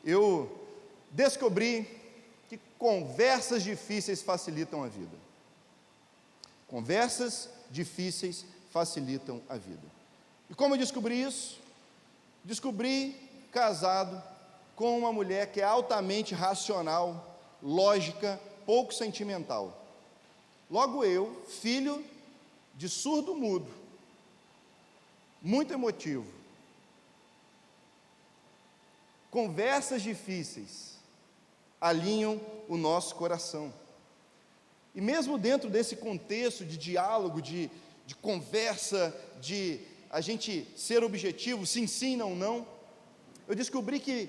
eu descobri que conversas difíceis facilitam a vida. Conversas difíceis facilitam a vida. E como eu descobri isso? Descobri casado com uma mulher que é altamente racional, lógica, pouco sentimental. Logo eu, filho de surdo-mudo, muito emotivo. Conversas difíceis alinham o nosso coração. E mesmo dentro desse contexto de diálogo, de conversa, de a gente ser objetivo, sim, sim, não, não, eu descobri que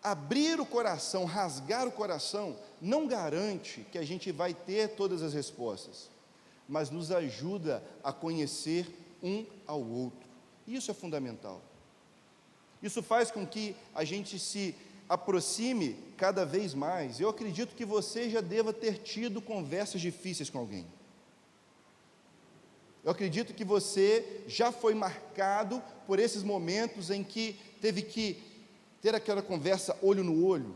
abrir o coração, rasgar o coração, não garante que a gente vai ter todas as respostas, mas nos ajuda a conhecer um ao outro. Isso é fundamental. Isso faz com que a gente se aproxime cada vez mais. Eu acredito que você já deva ter tido conversas difíceis com alguém. Eu acredito que você já foi marcado por esses momentos em que teve que ter aquela conversa olho no olho,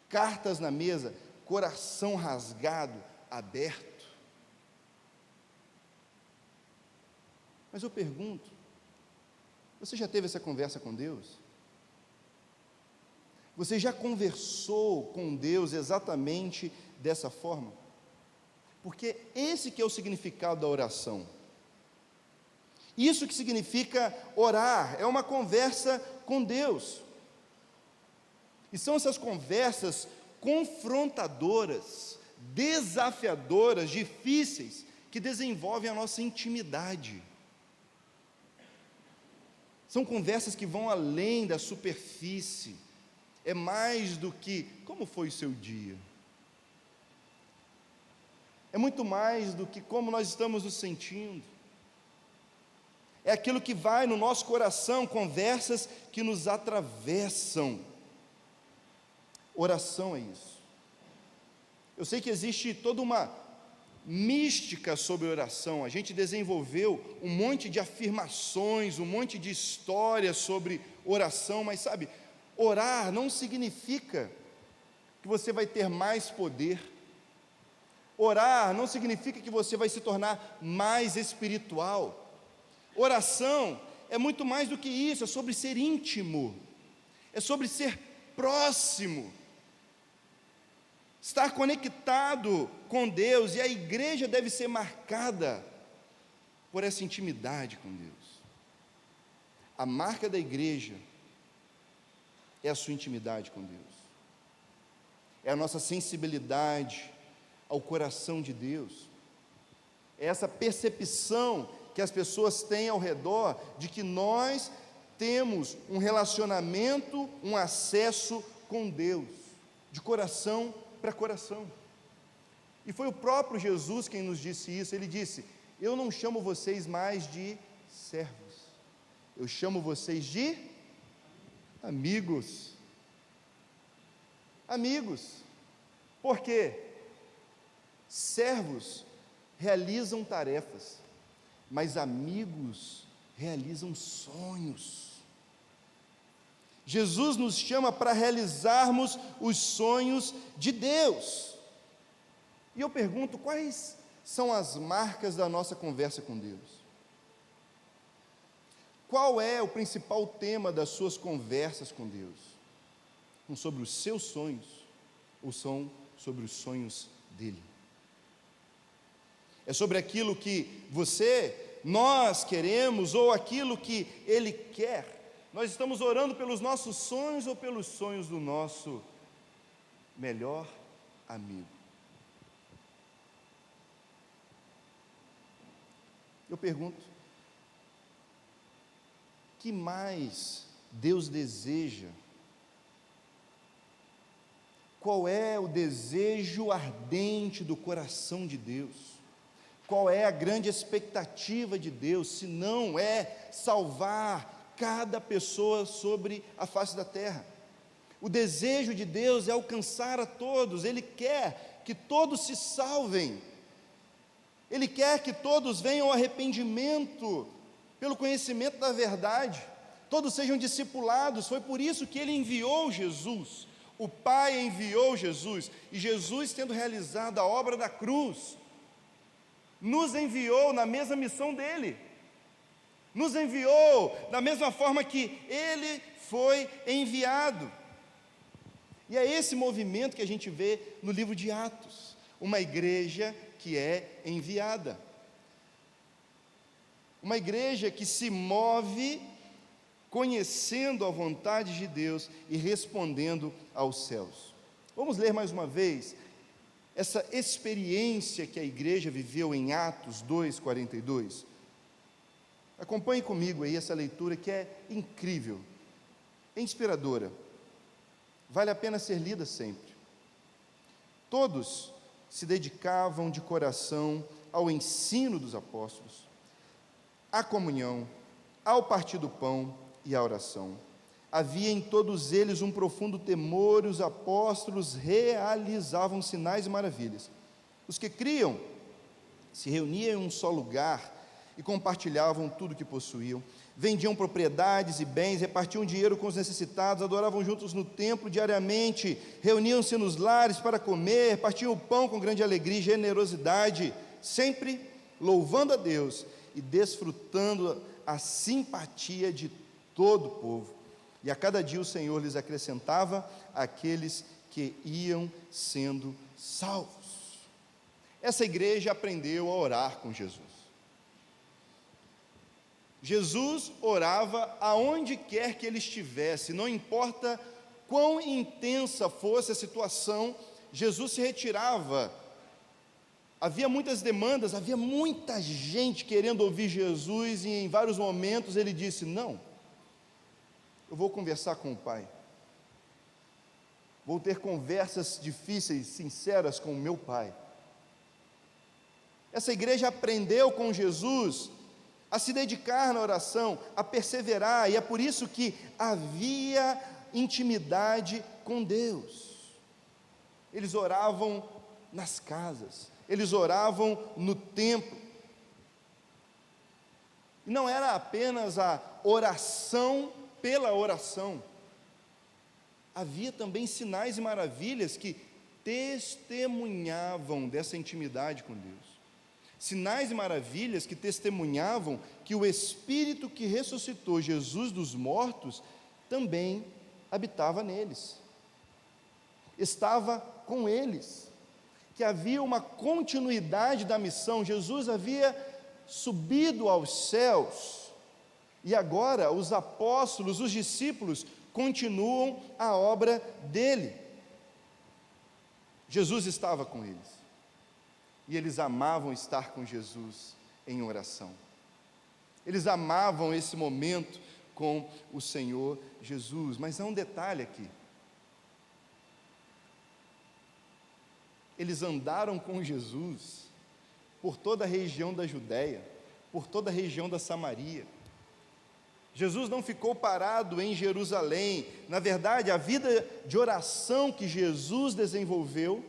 cartas na mesa, coração rasgado, aberto. Mas eu pergunto, você já teve essa conversa com Deus? Você já conversou com Deus exatamente dessa forma? Porque esse que é o significado da oração. Isso que significa orar, é uma conversa com Deus. E são essas conversas confrontadoras, desafiadoras, difíceis, que desenvolvem a nossa intimidade. São conversas que vão além da superfície. É mais do que, como foi o seu dia? É muito mais do que como nós estamos nos sentindo. É aquilo que vai no nosso coração, conversas que nos atravessam. Oração é isso. Eu sei que existe toda uma mística sobre oração. A gente desenvolveu um monte de afirmações, um monte de histórias sobre oração, mas sabe, orar não significa que você vai ter mais poder. Orar não significa que você vai se tornar mais espiritual. Oração é muito mais do que isso, é sobre ser íntimo, é sobre ser próximo, estar conectado com Deus, e a igreja deve ser marcada por essa intimidade com Deus. A marca da igreja é a sua intimidade com Deus, é a nossa sensibilidade ao coração de Deus, é essa percepção que as pessoas têm ao redor de que nós temos um relacionamento, um acesso com Deus, de coração para coração. E foi o próprio Jesus quem nos disse isso. Ele disse: eu não chamo vocês mais de servos, eu chamo vocês de amigos. Amigos. Por quê? Servos realizam tarefas, mas amigos realizam sonhos. Jesus nos chama para realizarmos os sonhos de Deus. E eu pergunto, quais são as marcas da nossa conversa com Deus? Qual é o principal tema das suas conversas com Deus? São sobre os seus sonhos ou são sobre os sonhos dele? É sobre aquilo que nós queremos ou aquilo que ele quer? Nós estamos orando pelos nossos sonhos ou pelos sonhos do nosso melhor amigo? Eu pergunto, o que mais Deus deseja? Qual é o desejo ardente do coração de Deus? Qual é a grande expectativa de Deus, se não é salvar cada pessoa sobre a face da terra? O desejo de Deus é alcançar a todos. Ele quer que todos se salvem, Ele quer que todos venham ao arrependimento, pelo conhecimento da verdade. todos sejam discipulados. Foi por isso que ele enviou Jesus. O Pai enviou Jesus, e Jesus, tendo realizado a obra da cruz, nos enviou na mesma missão dele, nos enviou da mesma forma que ele foi enviado. E é esse movimento que a gente vê no livro de Atos, uma igreja que é enviada, uma igreja que se move conhecendo a vontade de Deus e respondendo aos céus. Vamos ler mais uma vez essa experiência que a igreja viveu em Atos 2:42. Acompanhe comigo aí essa leitura que é incrível, é inspiradora, vale a pena ser lida sempre. Todos se dedicavam de coração ao ensino dos apóstolos, à comunhão, ao partir do pão e à oração. Havia em todos eles um profundo temor, e os apóstolos realizavam sinais e maravilhas. Os que criam se reuniam em um só lugar e compartilhavam tudo que possuíam, vendiam propriedades e bens, repartiam dinheiro com os necessitados, adoravam juntos no templo diariamente, reuniam-se nos lares para comer, partiam o pão com grande alegria e generosidade, sempre louvando a Deus e desfrutando a simpatia de todo o povo. E a cada dia o Senhor lhes acrescentava aqueles que iam sendo salvos. Essa igreja aprendeu a orar com Jesus. Jesus orava aonde quer que ele estivesse, não importa quão intensa fosse a situação, Jesus se retirava. Havia muitas demandas, havia muita gente querendo ouvir Jesus, e em vários momentos ele disse: não, eu vou conversar com o Pai, vou ter conversas difíceis, sinceras com o meu Pai. Essa igreja aprendeu com Jesus a se dedicar na oração, a perseverar, e é por isso que havia intimidade com Deus. Eles oravam nas casas, eles oravam no templo. E não era apenas a oração pela oração, havia também sinais e maravilhas que testemunhavam dessa intimidade com Deus. Sinais e maravilhas que testemunhavam que o Espírito que ressuscitou Jesus dos mortos também habitava neles, estava com eles, que havia uma continuidade da missão. Jesus havia subido aos céus, e agora os apóstolos, os discípulos, continuam a obra dele. Jesus estava com eles, e eles amavam estar com Jesus em oração. Eles amavam esse momento com o Senhor Jesus. Mas há um detalhe aqui: eles andaram com Jesus por toda a região da Judéia, por toda a região da Samaria. Jesus não ficou parado em Jerusalém. Na verdade, a vida de oração que Jesus desenvolveu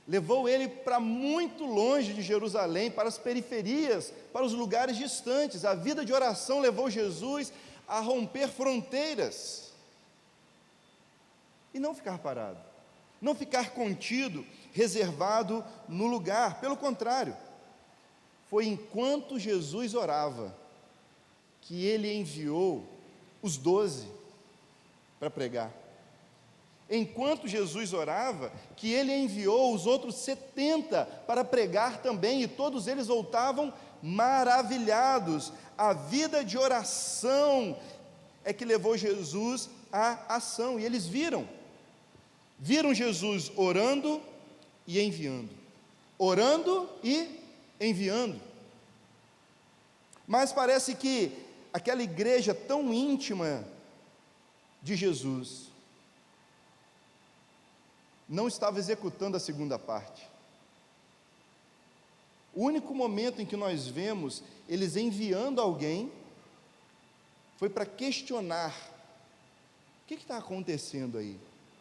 levou ele para muito longe de Jerusalém, para as periferias, para os lugares distantes. A vida de oração levou Jesus a romper fronteiras e não ficar parado, não ficar contido, reservado no lugar. Pelo contrário, foi enquanto Jesus orava que ele enviou os 12 para pregar. Enquanto Jesus orava, que ele enviou os outros 70 para pregar também, e todos eles voltavam maravilhados. A vida de oração é que levou Jesus à ação, e eles viram Jesus orando e enviando, orando e enviando. Mas parece que aquela igreja tão íntima de Jesus não estava executando a segunda parte. O único momento em que nós vemos eles enviando alguém foi para questionar: o que está acontecendo aí?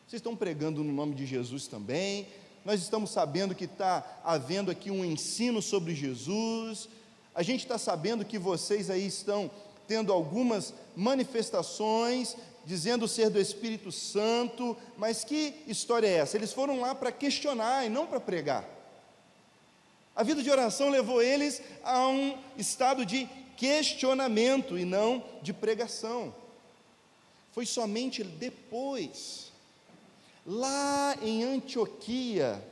Vocês estão pregando no nome de Jesus também? Nós estamos sabendo que está havendo aqui um ensino sobre Jesus, a gente está sabendo que vocês aí estão tendo algumas manifestações, dizendo ser do Espírito Santo, mas que história é essa? Eles foram lá para questionar e não para pregar. A vida de oração levou eles a um estado de questionamento e não de pregação. Foi somente depois, lá em Antioquia,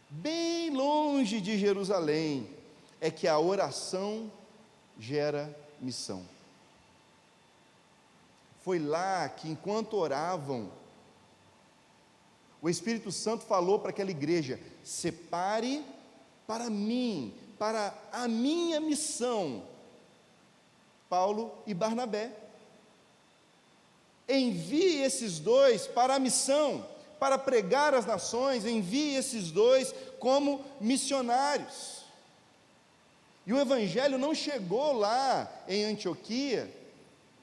bem longe de Jerusalém, é que a oração gera missão. Foi lá que, enquanto oravam, o Espírito Santo falou para aquela igreja: separe para mim, para a minha missão, Paulo e Barnabé. Envie esses dois para a missão, para pregar às nações, envie esses dois como missionários. E o Evangelho não chegou lá em Antioquia,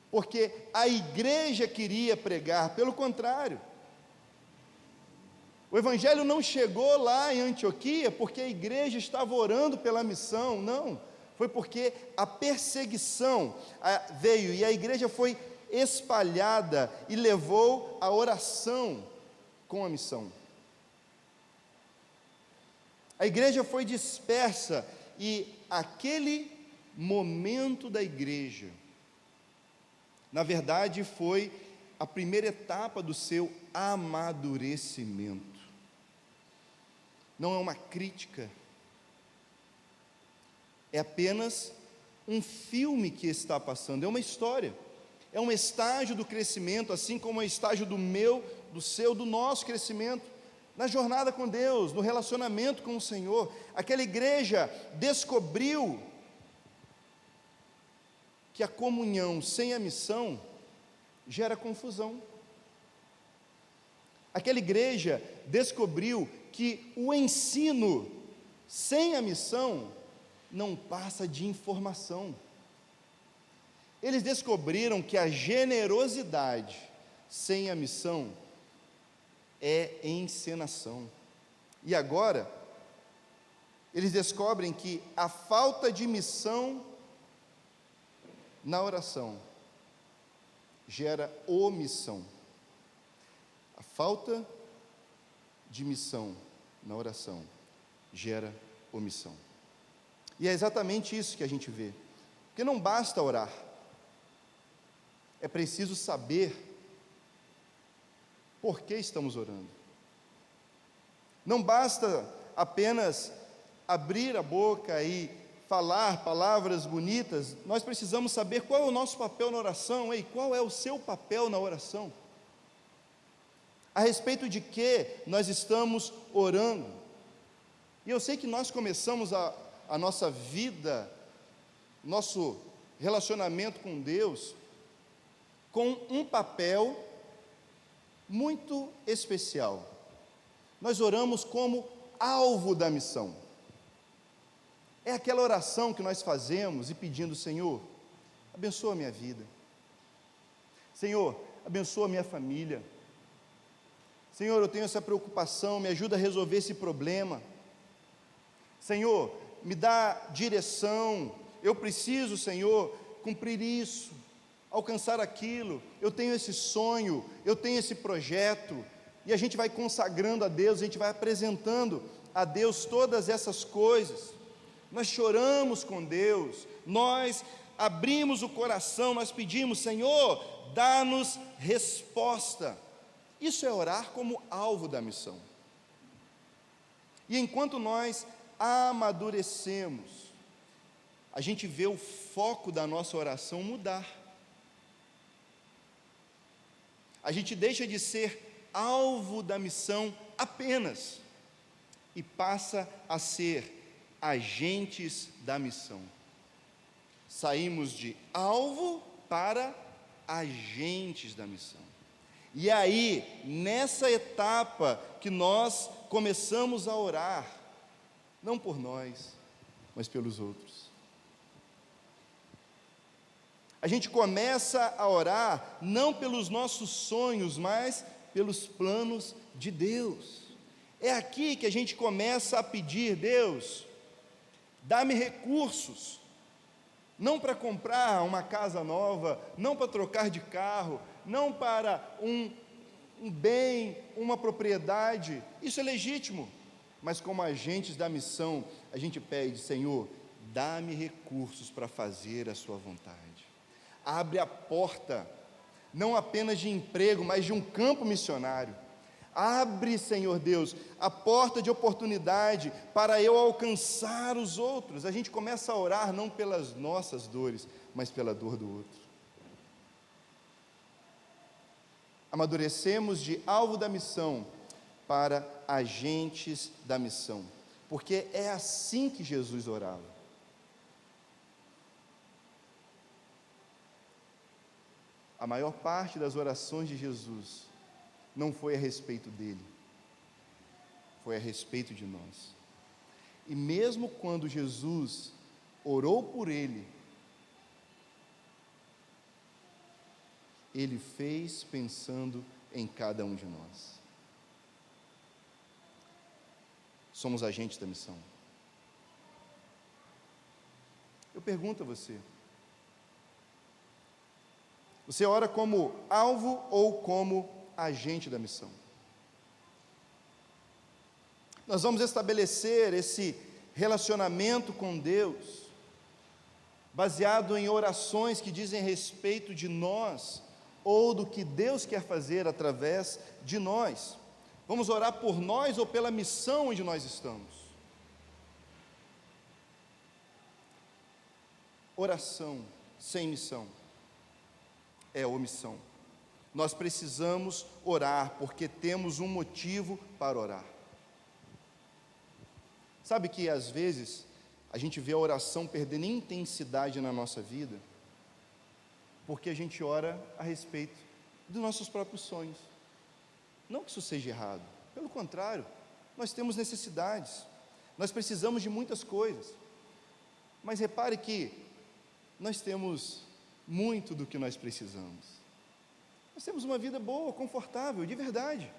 porque a igreja queria pregar, pelo contrário. O Evangelho não chegou lá em Antioquia, porque a igreja estava orando pela missão, não. Foi porque a perseguição veio e a igreja foi espalhada e levou a oração com a missão. A igreja foi dispersa e aquele momento da igreja, na verdade, foi a primeira etapa do seu amadurecimento. Não é uma crítica, é apenas um filme que está passando, é uma história, é um estágio do crescimento, assim como é o estágio do meu, do seu, do nosso crescimento, na jornada com Deus, no relacionamento com o Senhor. Aquela igreja descobriu que a comunhão sem a missão gera confusão. Aquela igreja descobriu que o ensino sem a missão não passa de informação. Eles descobriram que a generosidade sem a missão é encenação. E agora, eles descobrem que a falta de missão na oração gera omissão. A falta de missão na oração gera omissão. E é exatamente isso que a gente vê. Porque não basta orar, é preciso saber por que estamos orando. Não basta apenas abrir a boca e falar palavras bonitas, nós precisamos saber qual é o nosso papel na oração. Ei, qual é o seu papel na oração? A respeito de que nós estamos orando? E eu sei que nós começamos a nossa vida, nosso relacionamento com Deus, com um papel muito especial. Nós oramos como alvo da missão. É aquela oração que nós fazemos e pedindo: Senhor, abençoa a minha vida. Senhor, abençoa a minha família. Senhor, eu tenho essa preocupação, me ajuda a resolver esse problema. Senhor, me dá direção. Eu preciso, Senhor, cumprir isso, alcançar aquilo. Eu tenho esse sonho, eu tenho esse projeto. E a gente vai consagrando a Deus, a gente vai apresentando a Deus todas essas coisas. Nós choramos com Deus, nós abrimos o coração, nós pedimos: Senhor, dá-nos resposta. Isso é orar como alvo da missão. E enquanto nós amadurecemos, a gente vê o foco da nossa oração mudar. A gente deixa de ser alvo da missão apenas e passa a ser agentes da missão. Saímos de alvo para agentes da missão. E aí, nessa etapa que nós começamos a orar, não por nós, mas pelos outros. A gente começa a orar não pelos nossos sonhos, mas pelos planos de Deus. É aqui que a gente começa a pedir: Deus, dá-me recursos, não para comprar uma casa nova, não para trocar de carro, não para um bem, uma propriedade. Isso é legítimo, mas como agentes da missão, a gente pede: Senhor, dá-me recursos para fazer a sua vontade. Abre a porta, não apenas de emprego, mas de um campo missionário. Abre, Senhor Deus, a porta de oportunidade para eu alcançar os outros. A gente começa a orar não pelas nossas dores, mas pela dor do outro. Amadurecemos de alvo da missão para agentes da missão, porque é assim que Jesus orava. A maior parte das orações de Jesus não foi a respeito dele, foi a respeito de nós. E mesmo quando Jesus orou por ele, ele fez pensando em cada um de nós. Somos agentes da missão. Eu pergunto a você: você ora como alvo ou como agente da missão? Nós vamos estabelecer esse relacionamento com Deus, baseado em orações que dizem respeito de nós, ou do que Deus quer fazer através de nós. Vamos orar por nós ou pela missão onde nós estamos? Oração sem missão é omissão. Nós precisamos orar, porque temos um motivo para orar. Sabe que às vezes a gente vê a oração perdendo intensidade na nossa vida, porque a gente ora a respeito dos nossos próprios sonhos. Não que isso seja errado, pelo contrário, nós temos necessidades, nós precisamos de muitas coisas, mas repare que nós temos muito do que nós precisamos. Nós temos uma vida boa, confortável, de verdade.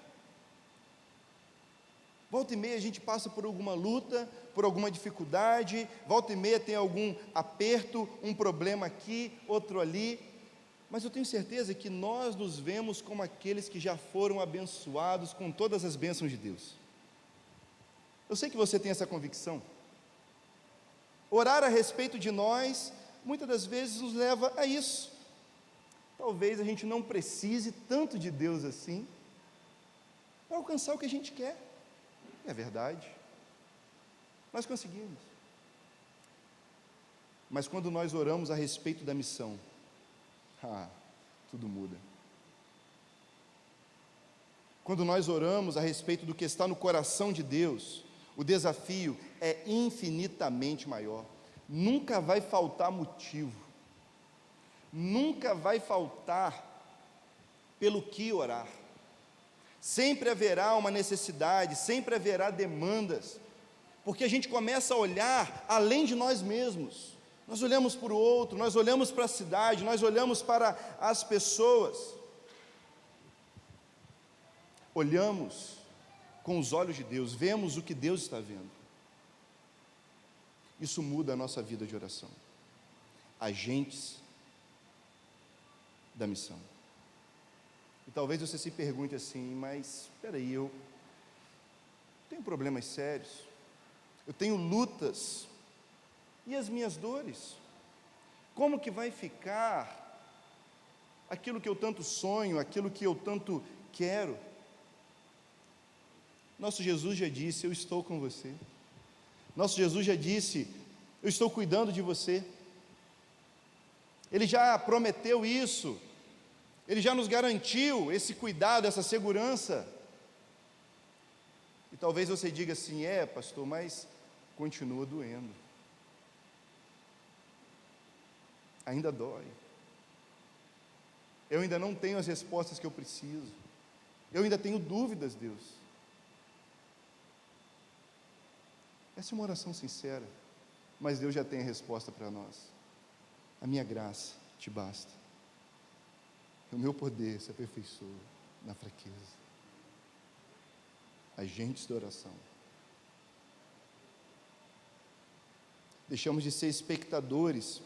Volta e meia a gente passa por alguma luta, por alguma dificuldade, volta e meia tem algum aperto, um problema aqui, outro ali, mas eu tenho certeza que nós nos vemos como aqueles que já foram abençoados com todas as bênçãos de Deus. Eu sei que você tem essa convicção. Orar a respeito de nós, muitas das vezes nos leva a isso. Talvez a gente não precise tanto de Deus assim, para alcançar o que a gente quer. É verdade, nós conseguimos. Mas quando nós oramos a respeito da missão, tudo muda. Quando nós oramos a respeito do que está no coração de Deus, o desafio é infinitamente maior. Nunca vai faltar motivo, nunca vai faltar pelo que orar. Sempre haverá uma necessidade, sempre haverá demandas, porque a gente começa a olhar além de nós mesmos. Nós olhamos para o outro, nós olhamos para a cidade, nós olhamos para as pessoas. Olhamos com os olhos de Deus, vemos o que Deus está vendo. Isso muda a nossa vida de oração. Agentes da missão. E talvez você se pergunte assim: mas espera aí, eu tenho problemas sérios, eu tenho lutas, e as minhas dores? Como que vai ficar aquilo que eu tanto sonho, aquilo que eu tanto quero? Nosso Jesus já disse: eu estou com você. Nosso Jesus já disse: eu estou cuidando de você. Ele já prometeu isso. Ele já nos garantiu esse cuidado, essa segurança. E talvez você diga assim: pastor, mas continua doendo. Ainda dói. Eu ainda não tenho as respostas que eu preciso. Eu ainda tenho dúvidas, Deus. Essa é uma oração sincera, mas Deus já tem a resposta para nós. A minha graça te basta. O meu poder se aperfeiçoa na fraqueza. Agentes da oração. Deixamos de ser espectadores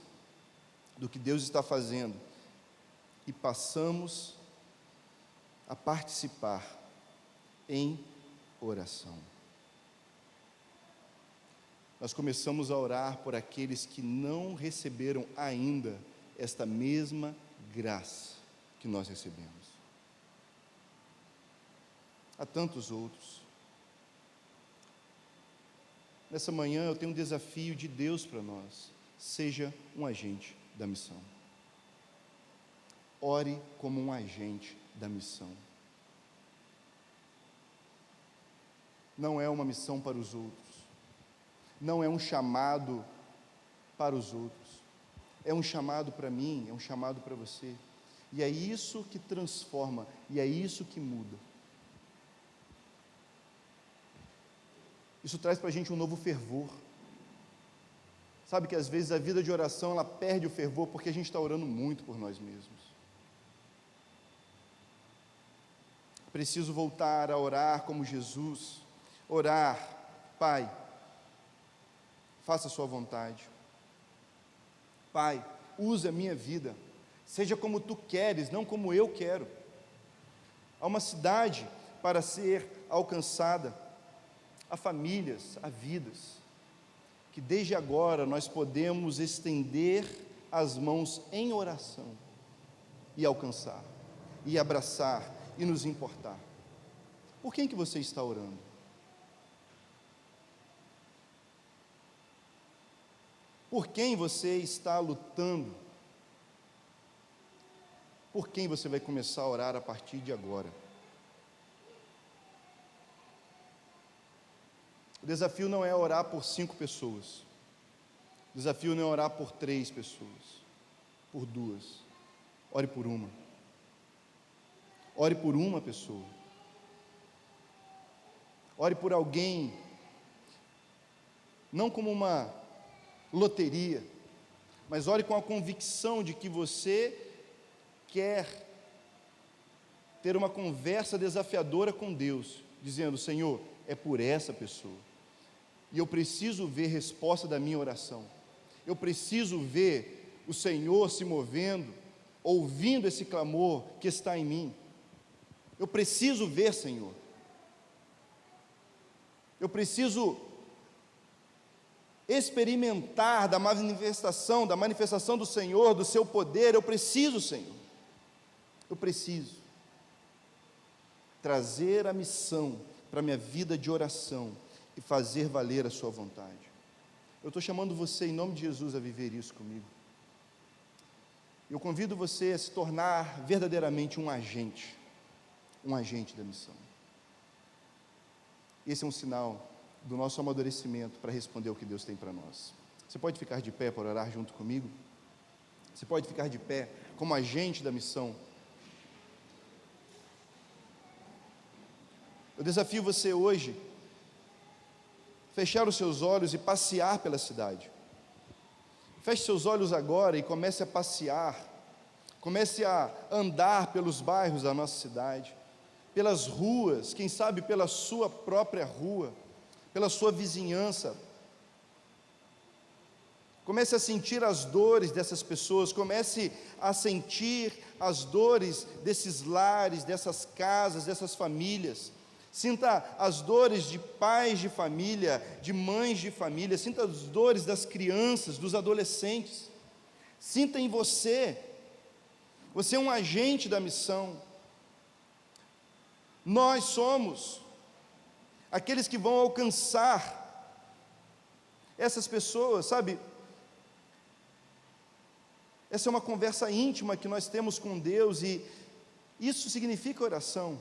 do que Deus está fazendo e passamos a participar em oração. Nós começamos a orar por aqueles que não receberam ainda esta mesma graça que nós recebemos. Há tantos outros. Nessa manhã eu tenho um desafio de Deus para nós: seja um agente da missão. Ore como um agente da missão. Não é uma missão para os outros, não é um chamado para os outros, é um chamado para mim, é um chamado para você, e é isso que transforma, e é isso que muda. Isso traz para a gente um novo fervor. Sabe que às vezes a vida de oração, ela perde o fervor porque a gente está orando muito por nós mesmos. Preciso voltar a orar como Jesus. Orar: Pai, faça a sua vontade. Pai, use a minha vida, seja como tu queres, não como eu quero. Há uma cidade para ser alcançada, há famílias, há vidas, que desde agora nós podemos estender as mãos em oração e alcançar, e abraçar, e nos importar. Por quem que você está orando? Por quem você está lutando? Por quem você vai começar a orar a partir de agora? O desafio não é orar por 5 pessoas. O desafio não é orar por 3 pessoas, por 2. Ore por uma. Ore por uma pessoa. Ore por alguém, não como uma loteria, mas ore com a convicção de que você quer ter uma conversa desafiadora com Deus, dizendo: Senhor, é por essa pessoa, e eu preciso ver resposta da minha oração, eu preciso ver o Senhor se movendo, ouvindo esse clamor que está em mim, eu preciso ver, Senhor, eu preciso experimentar da manifestação do Senhor, do seu poder. Eu preciso, Senhor, eu preciso trazer a missão para a minha vida de oração e fazer valer a sua vontade. Eu estou chamando você, em nome de Jesus, a viver isso comigo. Eu convido você a se tornar verdadeiramente um agente da missão. Esse é um sinal do nosso amadurecimento para responder o que Deus tem para nós. Você pode ficar de pé para orar junto comigo? Você pode ficar de pé como agente da missão? Eu desafio você hoje fechar os seus olhos e passear pela cidade. Feche seus olhos agora e comece a passear, comece a andar pelos bairros da nossa cidade, pelas ruas, quem sabe pela sua própria rua, pela sua vizinhança. Comece a sentir as dores dessas pessoas, comece a sentir as dores desses lares, dessas casas, dessas famílias. Sinta as dores de pais de família, de mães de família, sinta as dores das crianças, dos adolescentes. Sinta em você é um agente da missão. Nós somos aqueles que vão alcançar essas pessoas, sabe? Essa é uma conversa íntima que nós temos com Deus, e isso significa oração.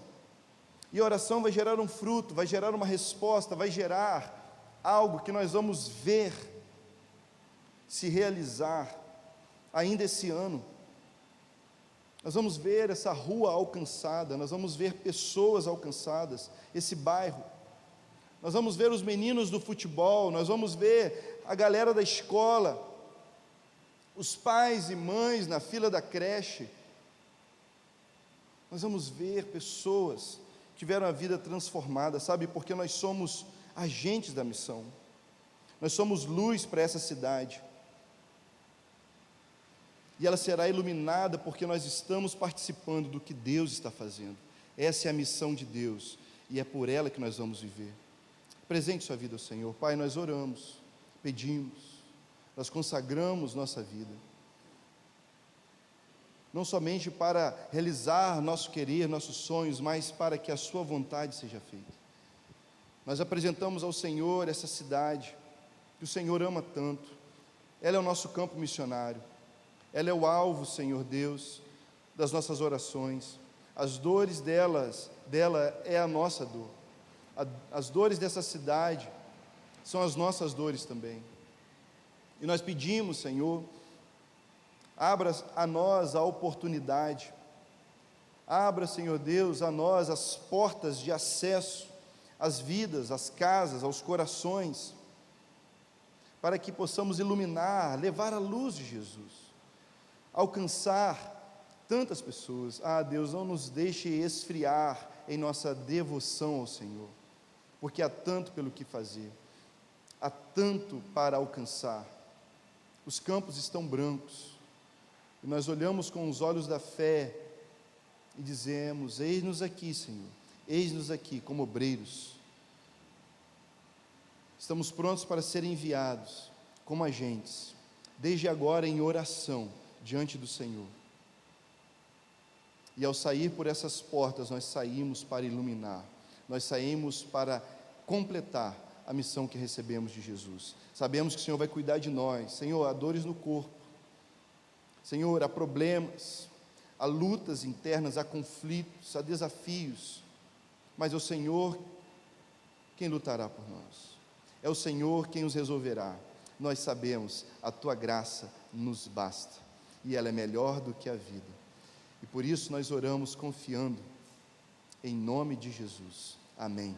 E a oração vai gerar um fruto, vai gerar uma resposta, vai gerar algo que nós vamos ver se realizar ainda esse ano. Nós vamos ver essa rua alcançada, nós vamos ver pessoas alcançadas, esse bairro. Nós vamos ver os meninos do futebol, nós vamos ver a galera da escola, os pais e mães na fila da creche. Nós vamos ver pessoas que tiveram a vida transformada, sabe? Porque nós somos agentes da missão, nós somos luz para essa cidade. e ela será iluminada porque nós estamos participando do que Deus está fazendo. Essa é a missão de Deus, e é por ela que nós vamos viver. Apresente sua vida ao Senhor. Pai, nós oramos, pedimos, nós consagramos nossa vida, não somente para realizar nosso querer, nossos sonhos, mas para que a sua vontade seja feita. Nós apresentamos ao Senhor essa cidade, que o Senhor ama tanto. Ela é o nosso campo missionário, ela é o alvo, Senhor Deus, das nossas orações. As dores dela é a nossa dor. As dores dessa cidade são as nossas dores também. E nós pedimos, Senhor, abra a nós a oportunidade, abra, Senhor Deus, a nós as portas de acesso às vidas, às casas, aos corações, para que possamos iluminar, levar a luz de Jesus, alcançar tantas pessoas. Deus, não nos deixe esfriar em nossa devoção ao Senhor, porque há tanto pelo que fazer, há tanto para alcançar. Os campos estão brancos, e nós olhamos com os olhos da fé e dizemos: eis-nos aqui, Senhor, eis-nos aqui como obreiros. Estamos prontos para ser enviados como agentes, desde agora em oração diante do Senhor. E ao sair por essas portas, nós saímos para iluminar, nós saímos para completar a missão que recebemos de Jesus. Sabemos que o Senhor vai cuidar de nós. Senhor, há dores no corpo, Senhor, há problemas, há lutas internas, há conflitos, há desafios, mas é o Senhor quem lutará por nós, é o Senhor quem os resolverá. Nós sabemos, a tua graça nos basta, e ela é melhor do que a vida, e por isso nós oramos confiando em nome de Jesus, amém.